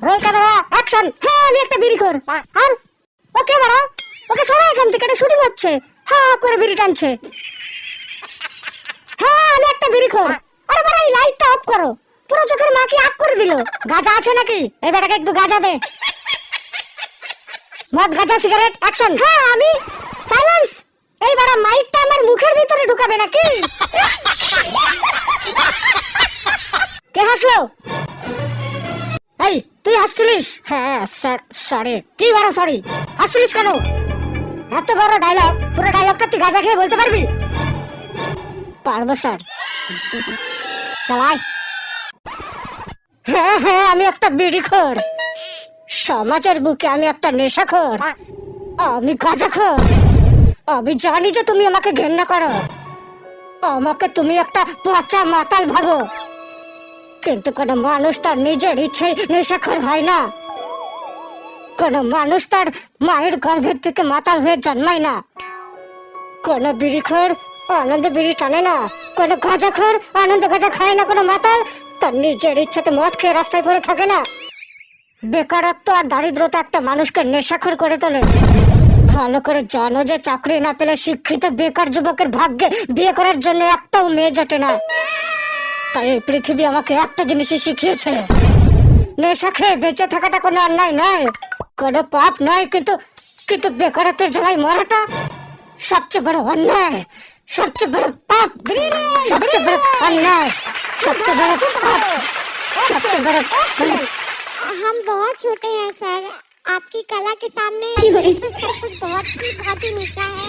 Roll camera action. হ্যাঁ আমি একটা বিড়িখোর। আর ওকে বাড়া, ওকে সবাই এখান থেকে, এটা শুটিং হচ্ছে। হ্যাঁ করে বিড়ি টানছে। হ্যাঁ আমি একটা বিড়িখোর। আরে বাড়া এই লাইটটা অফ করো, পুরো চোখের মাকে আগ করে দিল। গাঁজা আছে নাকি? এই বেটাকে একটু গাঁজা দে। মদ গাঁজা সিগারেট অ্যাকশন। হ্যাঁ আমি। সাইলেন্স। এই বাড়া মাইকটা আমার মুখের ভিতরে ঢুকাবে নাকি? কে হাসলো? এই তুই হাসছিলিস? হ্যাঁ সরি। কি বড় সরি? হাসছিলিস কেন? এত বড় ডায়লগ, পুরো ডায়লগটা তুই গাঁজা খেয়ে বলতে পারবি? পারবো স্যার। চালাই। হ্যাঁ হ্যাঁ আমি একটা বিড়িখোর। সমাজের বুকে আমি একটা নেশাখোর। আমি গাঁজাখোর। আমি জানি যে তুমি আমাকে ঘেন্না করো, আমাকে তুমি একটা পচা মাতাল ভাবো, কিন্তু কোনো মানুষ তার নিজের ইচ্ছে নেশাখোর হয় না। কোনো মানুষ তার মায়ের গর্ভের থেকে মাতাল হয়ে জন্মায় না। কোনো বিড়িখোর আনন্দে বিড়ি টানে না, কোনো গাঁজাখোর আনন্দে গাঁজা খায় না, কোনো মাতাল তার নিজের ইচ্ছাতে মদ খেয়ে রাস্তায় পড়ে থাকে না। বেকারত্ব আর দারিদ্রতা একটা মানুষকে নেশাখোর করে তোলে। ভালো করে জানো যে চাকরি না পেলে শিক্ষিত বেকার যুবকের ভাগ্যে বিয়ে করার জন্য একটাও মেয়ে জোটে না। তাই এই পৃথিবী আমাকে একটা জিনিসই শিখিয়েছে, নেশা খেয়ে বেঁচে থাকাটা কোনো অন্যায় নয়, কোনো পাপ নয়, কিন্তু কিন্তু বেকারত্বের জ্বালায় মরাটা সবচেয়ে বড় অন্যায়, সবচেয়ে বড় পাপ, সবচেয়ে বড় অন্যায়, সবচেয়ে বড় পাপ, সবচেয়ে বড়। हम बहुत छोटे हैं सर, आपकी कला के सामने तो सब कुछ बहुत ही नीचा है।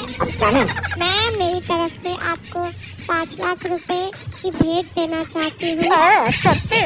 मैं मेरी तरफ से आपको 5 लाख रुपए की भेंट देना चाहती हूँ। सत्य